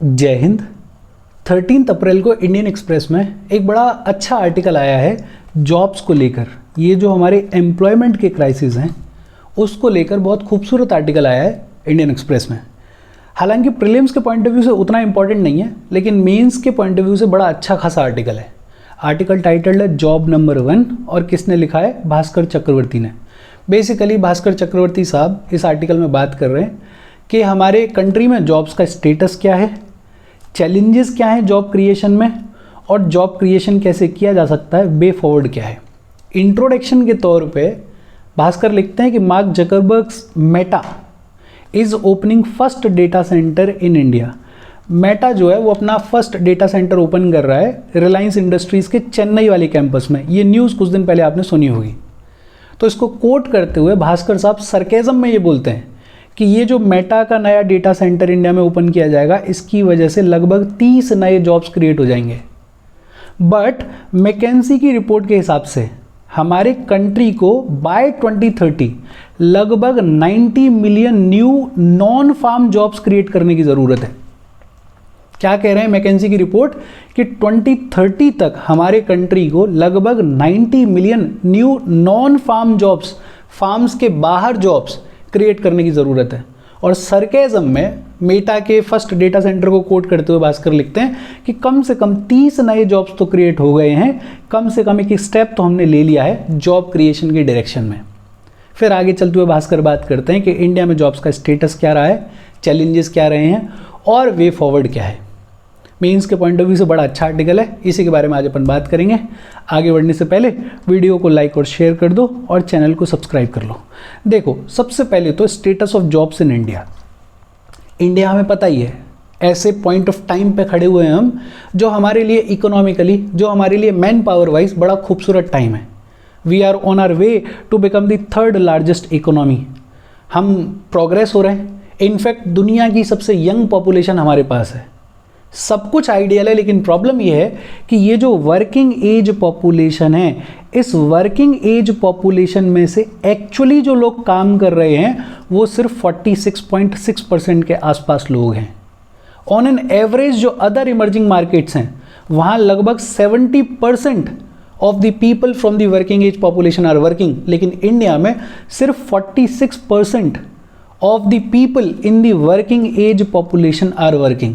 जय हिंद। 13 अप्रैल को Indian express में एक बड़ा अच्छा आर्टिकल आया है जॉब्स को लेकर। ये जो हमारे एम्प्लॉयमेंट के क्राइसिस हैं उसको लेकर बहुत खूबसूरत आर्टिकल आया है इंडियन एक्सप्रेस में। हालांकि प्रीलिम्स के पॉइंट ऑफ व्यू से उतना इंपॉर्टेंट नहीं है, लेकिन मेंस के पॉइंट ऑफ व्यू से बड़ा अच्छा खासा आर्टिकल है। आर्टिकल टाइटल्ड है जॉब नंबर 1 और किसने लिखा है? भास्कर चक्रवर्ती ने। बेसिकली भास्कर चक्रवर्ती साहब इस आर्टिकल में बात कर रहे हैं कि हमारे कंट्री में जॉब्स का स्टेटस क्या है, चैलेंजेस क्या हैं जॉब क्रिएशन में, और जॉब क्रिएशन कैसे किया जा सकता है, वे फॉरवर्ड क्या है। इंट्रोडक्शन के तौर पे भास्कर लिखते हैं कि Mark Zuckerberg's Meta is opening first data centre in India. Meta जो है वो अपना फर्स्ट डेटा सेंटर ओपन कर रहा है रिलायंस इंडस्ट्रीज़ के चेन्नई वाले कैंपस में। ये न्यूज़ कुछ दिन पहले आपने सुनी होगी। तो इसको कोट करते हुए भास्कर साहब सरकेज़म में ये बोलते हैं कि ये जो मेटा का नया डेटा सेंटर इंडिया में ओपन किया जाएगा, इसकी वजह से लगभग 30 नए जॉब्स क्रिएट हो जाएंगे। बट मैकेंसी की रिपोर्ट के हिसाब से हमारे कंट्री को बाय 2030 लगभग 90 million new non farm jobs create करने की ज़रूरत है। क्या कह रहे हैं मैकेंसी की रिपोर्ट कि 2030 तक हमारे कंट्री को लगभग 90 million new non farm jobs, farms के बाहर जॉब्स क्रिएट करने की ज़रूरत है। और सरकेज़म में मेटा के फर्स्ट डेटा सेंटर को कोट करते हुए भास्कर लिखते हैं कि कम से कम 30 नए जॉब्स तो क्रिएट हो गए हैं, कम से कम एक स्टेप तो हमने ले लिया है जॉब क्रिएशन की डायरेक्शन में। फिर आगे चलते हुए भास्कर बात करते हैं कि इंडिया में जॉब्स का स्टेटस क्या रहा है, चैलेंजेस क्या रहे हैं और वे फॉरवर्ड क्या है। मेंस के पॉइंट ऑफ व्यू से बड़ा अच्छा आर्टिकल है, इसी के बारे में आज अपन बात करेंगे। आगे बढ़ने से पहले वीडियो को लाइक और शेयर कर दो और चैनल को सब्सक्राइब कर लो। देखो, सबसे पहले तो status of jobs in India. India हमें पता ही है, ऐसे पॉइंट ऑफ टाइम पे खड़े हुए हैं हम जो हमारे लिए इकोनॉमिकली, जो हमारे लिए मैन पावर वाइज बड़ा खूबसूरत टाइम है। We are on our way to become the 3rd largest economy. हम प्रोग्रेस हो रहे हैं। इनफैक्ट दुनिया की सबसे यंग पॉपुलेशन हमारे पास है। सब कुछ आइडियल है, लेकिन प्रॉब्लम ये है कि ये जो वर्किंग एज पॉपुलेशन है, इस वर्किंग एज पॉपुलेशन में से एक्चुअली जो लोग काम कर रहे हैं वो सिर्फ 46.6% के आसपास लोग हैं। ऑन एन एवरेज जो अदर इमर्जिंग मार्केट्स हैं वहाँ लगभग 70% of the people from the working age population are working, लेकिन इंडिया में सिर्फ 46% of the people in the working age population are working।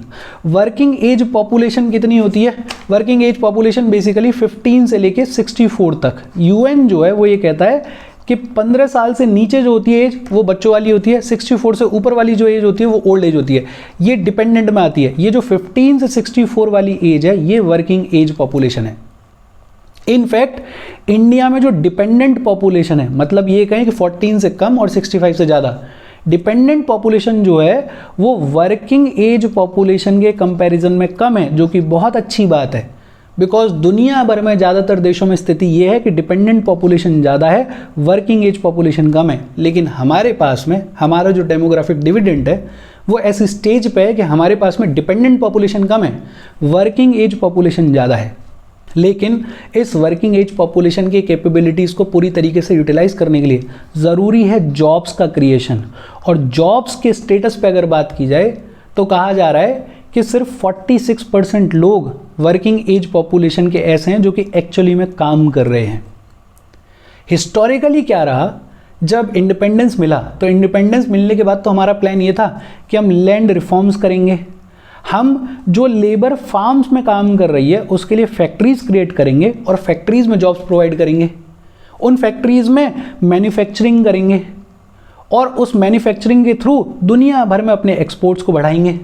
Working age population कितनी होती है? वर्किंग एज पॉपुलेशन बेसिकली 15 से लेके 64 तक। यूएन जो है वो ये कहता है कि 15 साल से नीचे जो होती है एज वो बच्चों वाली होती है, 64 से ऊपर वाली जो एज होती है वो ओल्ड एज होती है। ये डिपेंडेंट में आती है। ये जो 15 से 64 वाली एज है ये वर्किंग एज पॉपुलेशन है। इनफैक्ट इंडिया में जो डिपेंडेंट पॉपुलेशन है, मतलब ये कहें कि 14 से कम और 65 से ज़्यादा, डिपेंडेंट पॉपुलेशन जो है वो वर्किंग एज पॉपुलेशन के कंपैरिजन में कम है, जो कि बहुत अच्छी बात है। बिकॉज दुनिया भर में ज़्यादातर देशों में स्थिति ये है कि डिपेंडेंट पॉपुलेशन ज़्यादा है, वर्किंग एज पॉपुलेशन कम है। लेकिन हमारे पास में हमारा जो डेमोग्राफिक डिविडेंड है वो ऐसी स्टेज पे है कि हमारे पास में डिपेंडेंट पॉपुलेशन कम है, वर्किंग एज पॉपुलेशन ज़्यादा है। लेकिन इस वर्किंग एज पॉपुलेशन की कैपेबिलिटीज़ को पूरी तरीके से यूटिलाइज करने के लिए ज़रूरी है जॉब्स का क्रिएशन। और जॉब्स के स्टेटस पे अगर बात की जाए तो कहा जा रहा है कि सिर्फ 46% लोग वर्किंग एज पॉपुलेशन के ऐसे हैं जो कि एक्चुअली में काम कर रहे हैं। हिस्टोरिकली क्या रहा, जब इंडिपेंडेंस मिला तो इंडिपेंडेंस मिलने के बाद तो हमारा प्लान ये था कि हम लैंड रिफॉर्म्स करेंगे, हम जो लेबर फार्म्स में काम कर रही है उसके लिए फैक्ट्रीज क्रिएट करेंगे और फैक्ट्रीज में जॉब्स प्रोवाइड करेंगे। उन फैक्ट्रीज में मैन्युफैक्चरिंग करेंगे और उस मैन्युफैक्चरिंग के थ्रू दुनिया भर में अपने एक्सपोर्ट्स को बढ़ाएंगे।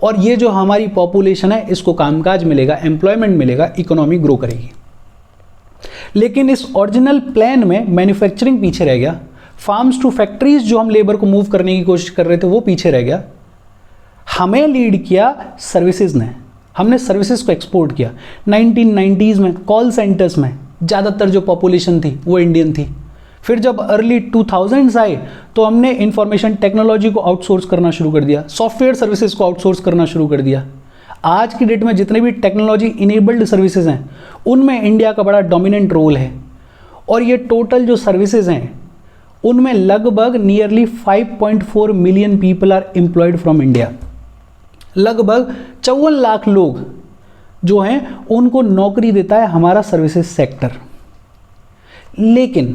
और ये जो हमारी पॉपुलेशन है इसको कामकाज मिलेगा, एम्प्लॉयमेंट मिलेगा, इकोनॉमी ग्रो करेगी। लेकिन इस ओरिजिनल प्लान में मैन्युफैक्चरिंग पीछे रह गया। फार्म्स टू फैक्ट्रीज जो हम लेबर को मूव करने की कोशिश कर रहे थे वो पीछे रह गया। हमें लीड किया सर्विसेज ने, हमने सर्विसेज को एक्सपोर्ट किया। 1990s में कॉल सेंटर्स में ज़्यादातर जो पॉपुलेशन थी वो इंडियन थी। फिर जब अर्ली 2000s आए तो हमने इंफॉर्मेशन टेक्नोलॉजी को आउटसोर्स करना शुरू कर दिया, सॉफ्टवेयर सर्विसेज को आउटसोर्स करना शुरू कर दिया। आज की डेट में जितने भी टेक्नोलॉजी इनेबल्ड सर्विसेज हैं उनमें इंडिया का बड़ा डोमिनेंट रोल है। और ये टोटल जो सर्विसेज हैं उनमें लगभग nearly 5.4 million people are employed from India. लगभग 54 लाख लोग जो हैं उनको नौकरी देता है हमारा सर्विसेज सेक्टर। लेकिन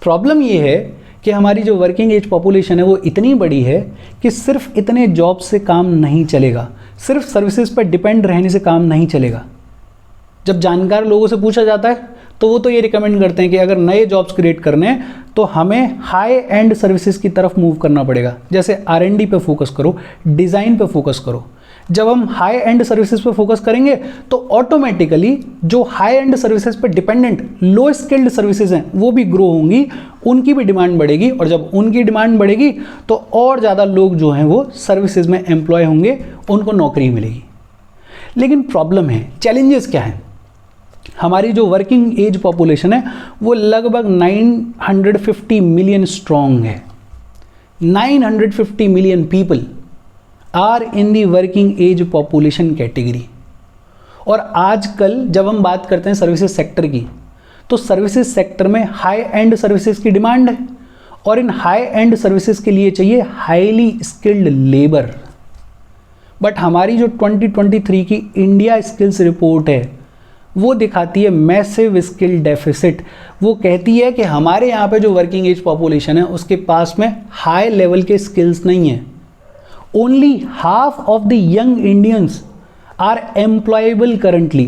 प्रॉब्लम ये है कि हमारी जो वर्किंग एज पॉपुलेशन है वो इतनी बड़ी है कि सिर्फ इतने जॉब से काम नहीं चलेगा, सिर्फ सर्विसेज पर डिपेंड रहने से काम नहीं चलेगा। जब जानकार लोगों से पूछा जाता है तो वो तो ये रिकमेंड करते हैं कि अगर नए जॉब्स क्रिएट करने हैं तो हमें हाई एंड सर्विसेज की तरफ मूव करना पड़ेगा। जैसे R&D पे फोकस करो, डिज़ाइन पे फोकस करो। जब हम हाई एंड सर्विसेज पे फोकस करेंगे तो ऑटोमेटिकली जो हाई एंड सर्विसेज पे डिपेंडेंट लो स्किल्ड सर्विसेज हैं वो भी ग्रो होंगी, उनकी भी डिमांड बढ़ेगी, और जब उनकी डिमांड बढ़ेगी तो और ज़्यादा लोग जो हैं वो सर्विसेज में एम्प्लॉय होंगे, उनको नौकरी मिलेगी। लेकिन प्रॉब्लम है, चैलेंजेस क्या हैं? हमारी जो वर्किंग एज पॉपुलेशन है वो लगभग 950 मिलियन स्ट्रॉन्ग है। 950 million people are in the working age population category. और आजकल जब हम बात करते हैं सर्विसेज सेक्टर की, तो सर्विसेज सेक्टर में हाई एंड सर्विसेज की डिमांड है, और इन हाई एंड सर्विसेज के लिए चाहिए हाईली स्किल्ड लेबर। बट हमारी जो 2023 की इंडिया स्किल्स रिपोर्ट है वो दिखाती है मैसिव स्किल डेफिसिट। वो कहती है कि हमारे यहाँ पे जो वर्किंग एज पॉपुलेशन है उसके पास में हाई लेवल के स्किल्स नहीं है। Only half of the young Indians are employable currently.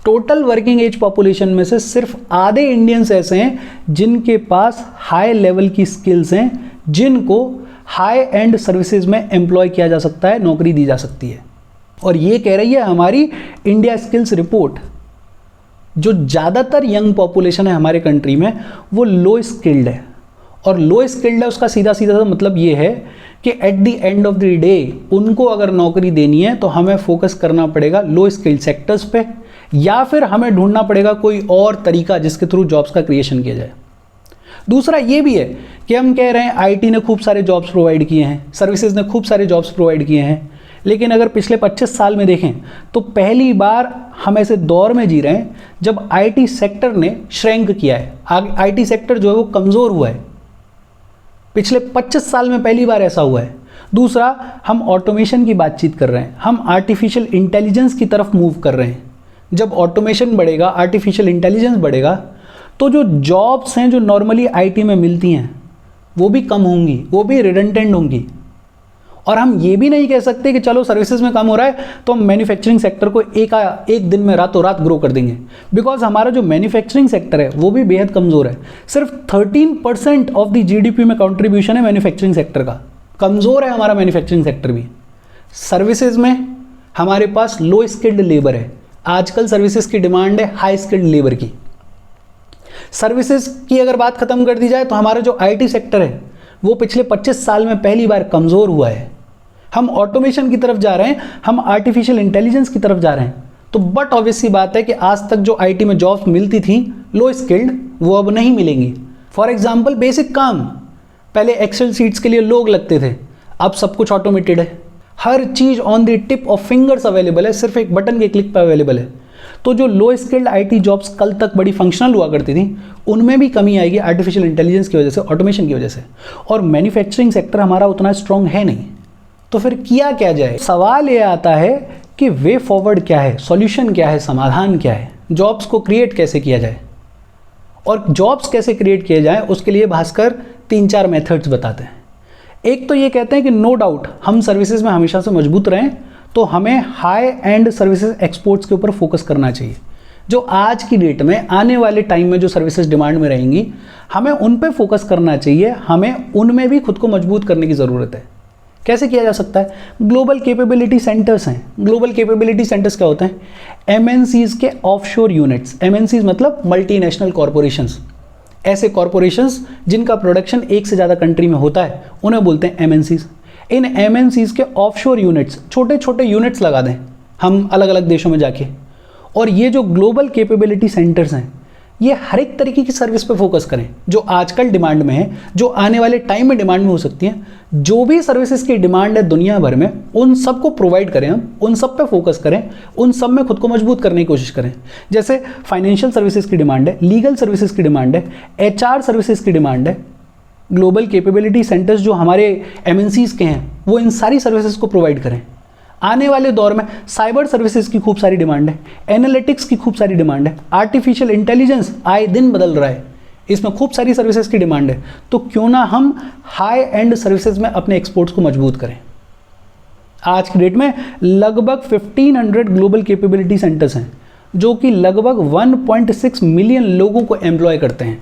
Total working age population में से सिर्फ आधे इंडियंस ऐसे हैं जिनके पास हाई लेवल की स्किल्स हैं, जिनको हाई एंड सर्विसेज में एम्प्लॉय किया जा सकता है, नौकरी दी जा सकती है। और ये कह रही है हमारी इंडिया स्किल्स रिपोर्ट। जो ज़्यादातर यंग पॉपुलेशन है हमारे कंट्री में वो लो स्किल्ड है, और लो स्किल्ड है उसका सीधा सीधा मतलब ये है कि at the end of the day उनको अगर नौकरी देनी है तो हमें फोकस करना पड़ेगा लो स्किल्ड सेक्टर्स पे, या फिर हमें ढूंढना पड़ेगा कोई और तरीका जिसके थ्रू जॉब्स का क्रिएशन किया जाए। दूसरा ये भी है कि हम कह रहे हैं आईटी ने खूब सारे जॉब्स प्रोवाइड किए हैं, सर्विसेज ने खूब सारे जॉब्स प्रोवाइड किए हैं, लेकिन अगर पिछले 25 साल में देखें तो पहली बार हम ऐसे दौर में जी रहे हैं जब आईटी सेक्टर ने श्रैंक किया है। आईटी सेक्टर जो है वो कमज़ोर हुआ है, पिछले 25 साल में पहली बार ऐसा हुआ है। दूसरा, हम ऑटोमेशन की बातचीत कर रहे हैं, हम आर्टिफिशियल इंटेलिजेंस की तरफ मूव कर रहे हैं। जब ऑटोमेशन बढ़ेगा, आर्टिफिशियल इंटेलिजेंस बढ़ेगा, तो जो जॉब्स हैं जो नॉर्मली आईटी में मिलती हैं वो भी कम होंगी, वो भी रिडंडेंट होंगी। और हम ये भी नहीं कह सकते कि चलो सर्विसेज में कम हो रहा है तो हम मैन्युफैक्चरिंग सेक्टर को एक दिन में रातों रात ग्रो कर देंगे, बिकॉज हमारा जो मैन्युफैक्चरिंग सेक्टर है वो भी बेहद कमज़ोर है। सिर्फ 13% ऑफ द जीडीपी में कंट्रीब्यूशन है मैन्युफैक्चरिंग सेक्टर का, कमज़ोर है हमारा मैन्युफैक्चरिंग सेक्टर भी। सर्विसेज में हमारे पास लो स्किल्ड लेबर है, आजकल सर्विसेज की डिमांड है हाई स्किल्ड लेबर की। सर्विसेज की अगर बात खत्म कर दी जाए तो हमारा जो आईटी सेक्टर है वो पिछले 25 साल में पहली बार कमज़ोर हुआ है। हम ऑटोमेशन की तरफ जा रहे हैं, हम आर्टिफिशियल इंटेलिजेंस की तरफ जा रहे हैं। तो बट ऑब्वियस सी बात है कि आज तक जो आईटी में जॉब्स मिलती थी लो स्किल्ड, वो अब नहीं मिलेंगी। फॉर एग्जांपल बेसिक काम, पहले एक्सेल शीट्स के लिए लोग लगते थे, अब सब कुछ ऑटोमेटेड है, हर चीज़ on the tip of fingers available है, सिर्फ एक बटन के क्लिक पर अवेलेबल है। तो जो लो स्किल्ड आईटी जॉब्स कल तक बड़ी फंक्शनल हुआ करती थी उनमें भी कमी आएगी आर्टिफिशियल इंटेलिजेंस की वजह से, ऑटोमेशन की वजह से। और मैन्युफैक्चरिंग सेक्टर हमारा उतना स्ट्रॉन्ग है नहीं, तो फिर किया क्या जाए? सवाल ये आता है कि वे फॉरवर्ड क्या है, सॉल्यूशन क्या है, समाधान क्या है, जॉब्स को क्रिएट कैसे किया जाए। और जॉब्स कैसे क्रिएट किए जाए उसके लिए भास्कर 3-4 मेथड्स बताते हैं। एक तो ये कहते हैं कि नो डाउट हम सर्विसेज में हमेशा से मजबूत रहें तो हमें हाई एंड सर्विसेज एक्सपोर्ट्स के ऊपर फोकस करना चाहिए। जो आज की डेट में आने वाले टाइम में जो सर्विसेज डिमांड में रहेंगी हमें उन पे फोकस करना चाहिए, हमें उनमें भी खुद को मजबूत करने की ज़रूरत है। कैसे किया जा सकता है? ग्लोबल कैपेबिलिटी सेंटर्स हैं। ग्लोबल कैपेबिलिटी सेंटर्स क्या होते हैं? एमएनसीज के ऑफशोर यूनिट्स। एमएनसीज मतलब मल्टीनेशनल कॉरपोरेशंस। ऐसे कॉरपोरेशंस जिनका प्रोडक्शन एक से ज़्यादा कंट्री में होता है उन्हें बोलते हैं एमएनसीज। इन एमएनसीज के ऑफशोर यूनिट्स, छोटे छोटे यूनिट्स लगा दें हम अलग अलग देशों में जाके, और ये जो ग्लोबल कैपेबिलिटी सेंटर्स हैं ये हर एक तरीके की सर्विस पे फोकस करें जो आजकल डिमांड में है, जो आने वाले टाइम में डिमांड में हो सकती हैं। जो भी सर्विसेज की डिमांड है दुनिया भर में उन सब को प्रोवाइड करें, हम उन सब पे फोकस करें, उन सब में खुद को मजबूत करने की कोशिश करें। जैसे फाइनेंशियल सर्विसेज की डिमांड है, लीगल सर्विसेज की डिमांड है, एचआर सर्विसेज की डिमांड है। ग्लोबल कैपेबिलिटी सेंटर्स जो हमारे एमएनसीज के हैं वो इन सारी सर्विसेज को प्रोवाइड करें। आने वाले दौर में साइबर सर्विसेज की खूब सारी डिमांड है, एनालिटिक्स की खूब सारी डिमांड है, आर्टिफिशियल इंटेलिजेंस आए दिन बदल रहा है, इसमें खूब सारी सर्विसेज की डिमांड है। तो क्यों ना हम हाई एंड सर्विसेज में अपने एक्सपोर्ट्स को मजबूत करें। आज की डेट में लगभग 1500 ग्लोबल कैपेबिलिटी सेंटर्स हैं जो कि लगभग 1.6 मिलियन लोगों को एम्प्लॉय करते हैं,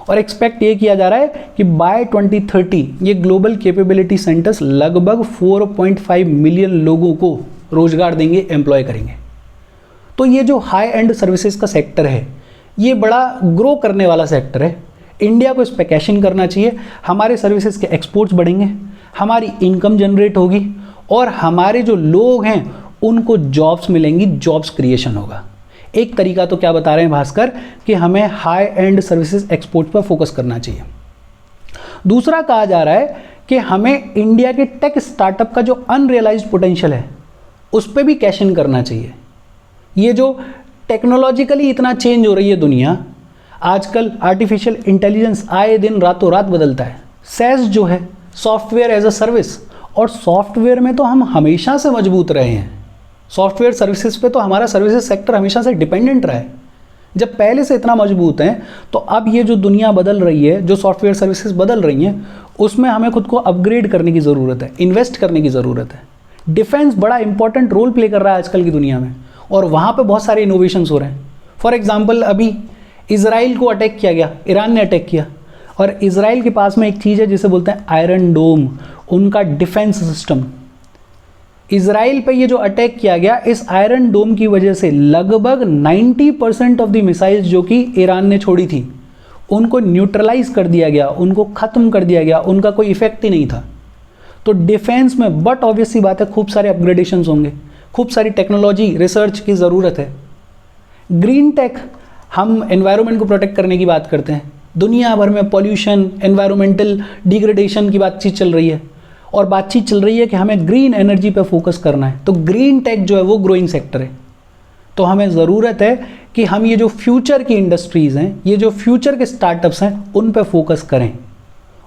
और एक्सपेक्ट ये किया जा रहा है कि बाय 2030 ये ग्लोबल कैपेबिलिटी सेंटर्स लगभग 4.5 मिलियन लोगों को रोजगार देंगे, एम्प्लॉय करेंगे। तो ये जो हाई एंड सर्विसेज का सेक्टर है ये बड़ा ग्रो करने वाला सेक्टर है। इंडिया को इस पर कैश इन करना चाहिए, हमारे सर्विसेज के एक्सपोर्ट्स बढ़ेंगे, हमारी इनकम जनरेट होगी और हमारे जो लोग हैं उनको जॉब्स मिलेंगी, जॉब्स क्रिएशन होगा। एक तरीका तो क्या बता रहे हैं भास्कर कि हमें हाई एंड सर्विसेज एक्सपोर्ट पर फोकस करना चाहिए। दूसरा कहा जा रहा है कि हमें इंडिया के टेक स्टार्टअप का जो अनरियलाइज्ड पोटेंशियल है उस पर भी कैश इन करना चाहिए। ये जो टेक्नोलॉजिकली इतना चेंज हो रही है दुनिया, आजकल आर्टिफिशियल इंटेलिजेंस आए दिन रातों रात बदलता है। सेस जो है सॉफ्टवेयर एज अ सर्विस, और सॉफ्टवेयर में तो हम हमेशा से मजबूत रहे हैं, सॉफ्टवेयर सर्विसेज पे तो हमारा सर्विसेज सेक्टर हमेशा से डिपेंडेंट रहा है। जब पहले से इतना मजबूत हैं तो अब ये जो दुनिया बदल रही है, जो सॉफ्टवेयर सर्विसेज बदल रही हैं, उसमें हमें खुद को अपग्रेड करने की ज़रूरत है, इन्वेस्ट करने की ज़रूरत है। डिफेंस बड़ा इंपॉर्टेंट रोल प्ले कर रहा है आजकल की दुनिया में, और वहाँ पे बहुत सारे इनोवेशंस हो रहे हैं। फॉर एग्जांपल अभी इजराइल को अटैक किया गया, ईरान ने अटैक किया, और इजराइल के पास में एक चीज़ है जिसे बोलते हैं आयरन डोम, उनका डिफेंस सिस्टम। इजराइल पे ये जो अटैक किया गया, इस आयरन डोम की वजह से लगभग 90% ऑफ द मिसाइल्स जो कि ईरान ने छोड़ी थी उनको न्यूट्रलाइज कर दिया गया, उनको ख़त्म कर दिया गया, उनका कोई इफेक्ट ही नहीं था। तो डिफेंस में बट ऑब्वियस सी बात है खूब सारे अपग्रेडेशंस होंगे, खूब सारी टेक्नोलॉजी रिसर्च की ज़रूरत है। ग्रीन टेक, हम एनवायरनमेंट को प्रोटेक्ट करने की बात करते हैं, दुनिया भर में पॉल्यूशन, एनवायरमेंटल डिग्रेडेशन की बातचीत चल रही है, और बातचीत चल रही है कि हमें ग्रीन एनर्जी पे फोकस करना है। तो ग्रीन टेक जो है वो ग्रोइंग सेक्टर है। तो हमें ज़रूरत है कि हम ये जो फ्यूचर की इंडस्ट्रीज़ हैं, ये जो फ्यूचर के स्टार्टअप्स हैं, उन पे फोकस करें।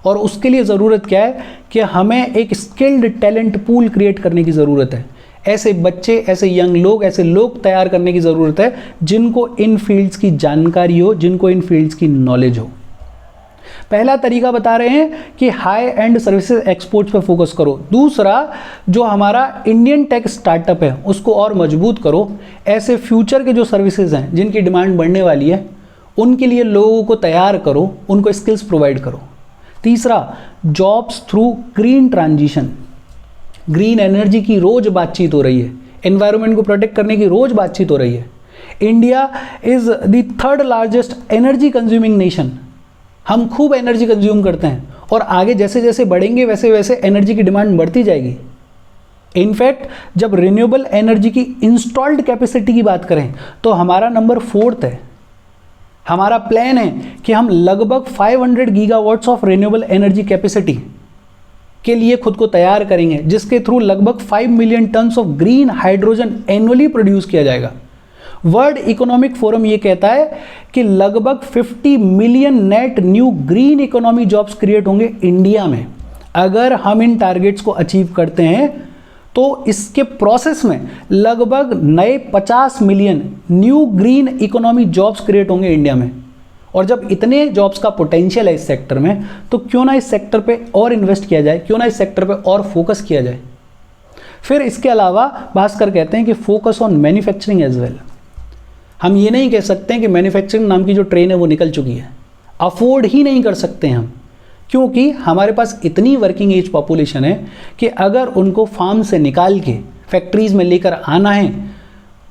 और उसके लिए ज़रूरत क्या है कि हमें एक स्किल्ड टैलेंट पूल क्रिएट करने की ज़रूरत है। ऐसे बच्चे, ऐसे यंग लोग, ऐसे लोग तैयार करने की ज़रूरत है जिनको इन फील्ड्स की जानकारी हो, जिनको इन फील्ड्स की नॉलेज हो। पहला तरीका बता रहे हैं कि हाई एंड सर्विसेज एक्सपोर्ट्स पर फोकस करो। दूसरा, जो हमारा इंडियन टेक स्टार्टअप है उसको और मजबूत करो। ऐसे फ्यूचर के जो सर्विसेज हैं जिनकी डिमांड बढ़ने वाली है उनके लिए लोगों को तैयार करो, उनको स्किल्स प्रोवाइड करो। तीसरा, jobs through green transition. Green energy की रोज बातचीत हो रही है, एनवायरनमेंट को प्रोटेक्ट करने की रोज बातचीत हो रही है। India is the 3rd largest energy consuming nation. हम खूब एनर्जी कंज्यूम करते हैं, और आगे जैसे जैसे बढ़ेंगे वैसे वैसे एनर्जी की डिमांड बढ़ती जाएगी। इनफैक्ट जब रिन्यूएबल एनर्जी की इंस्टॉल्ड कैपेसिटी की बात करें तो हमारा नंबर 4th है। हमारा प्लान है कि हम लगभग 500 gigawatts of renewable energy capacity के लिए खुद को तैयार करेंगे, जिसके थ्रू लगभग 5 million tons of green hydrogen annually produce किया जाएगा। वर्ल्ड इकोनॉमिक फोरम ये कहता है कि लगभग 50 million net new green economy jobs create होंगे इंडिया में। अगर हम इन टारगेट्स को अचीव करते हैं तो इसके प्रोसेस में लगभग नए 50 million new green economy jobs create होंगे इंडिया में। और जब इतने जॉब्स का पोटेंशियल है इस सेक्टर में, तो क्यों ना इस सेक्टर पे और इन्वेस्ट किया जाए, क्यों ना इस सेक्टर पे और फोकस किया जाए। फिर इसके अलावा भास्कर कहते हैं कि focus on manufacturing as well. हम ये नहीं कह सकते हैं कि मैन्युफैक्चरिंग नाम की जो ट्रेन है वो निकल चुकी है, अफोर्ड ही नहीं कर सकते हम, क्योंकि हमारे पास इतनी वर्किंग एज पॉपुलेशन है कि अगर उनको फार्म से निकाल के फैक्ट्रीज में लेकर आना है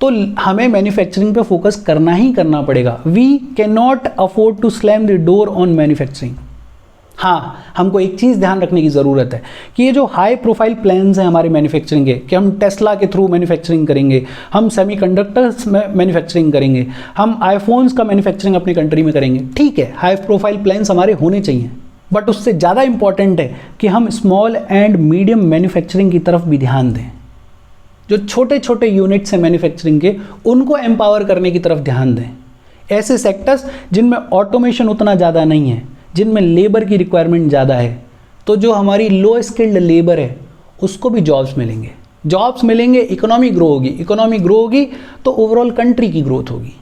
तो हमें मैन्युफैक्चरिंग पे फोकस करना ही करना पड़ेगा। We can not afford to slam the door on manufacturing. हाँ, हमको एक चीज़ ध्यान रखने की ज़रूरत है कि ये जो हाई प्रोफाइल प्लान्स हैं हमारे मैन्युफैक्चरिंग के, कि हम टेस्ला के थ्रू मैन्युफैक्चरिंग करेंगे, हम सेमीकंडक्टर्स में मैन्युफैक्चरिंग करेंगे, हम आईफोन्स का मैन्युफैक्चरिंग अपनी कंट्री में करेंगे, ठीक है, हाई प्रोफाइल प्लान्स हमारे होने चाहिए। बट उससे ज़्यादा इंपॉर्टेंट है कि हम स्मॉल एंड मीडियम मैन्युफैक्चरिंग की तरफ भी ध्यान दें। जो छोटे छोटे यूनिट्स हैं मैन्युफैक्चरिंग के, उनको एम्पावर करने की तरफ ध्यान दें। ऐसे सेक्टर्स जिनमें ऑटोमेशन उतना ज़्यादा नहीं है, जिनमें लेबर की रिक्वायरमेंट ज़्यादा है, तो जो हमारी लो स्किल्ड लेबर है उसको भी जॉब्स मिलेंगे। जॉब्स मिलेंगे, इकोनॉमी ग्रो होगी, इकोनॉमी ग्रो होगी तो ओवरऑल कंट्री की ग्रोथ होगी।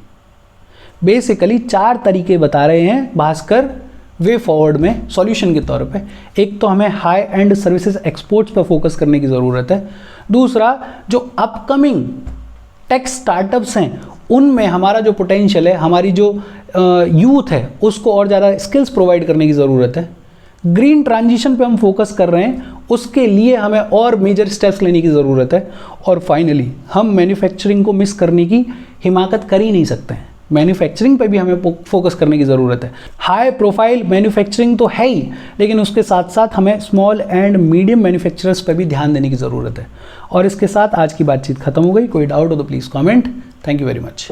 बेसिकली 4 तरीके बता रहे हैं भास्कर वे फॉरवर्ड में सॉल्यूशन के तौर पे। एक तो हमें हाई एंड सर्विसेज एक्सपोर्ट्स पर फोकस करने की ज़रूरत है। दूसरा, जो अपकमिंग टेक स्टार्टअप्स हैं उनमें हमारा जो पोटेंशियल है, हमारी जो यूथ है उसको और ज़्यादा स्किल्स प्रोवाइड करने की ज़रूरत है। ग्रीन ट्रांजिशन पे हम फोकस कर रहे हैं, उसके लिए हमें और मेजर स्टेप्स लेने की ज़रूरत है। और फाइनली हम मैन्युफैक्चरिंग को मिस करने की हिमाकत कर ही नहीं सकते हैं, मैन्युफैक्चरिंग पे भी हमें फोकस करने की ज़रूरत है। हाई प्रोफाइल मैन्युफैक्चरिंग तो है ही, लेकिन उसके साथ साथ हमें स्मॉल एंड मीडियम मैन्युफैक्चरर्स पर भी ध्यान देने की ज़रूरत है। और इसके साथ आज की बातचीत खत्म हो गई। कोई डाउट हो तो please comment. Thank you very much.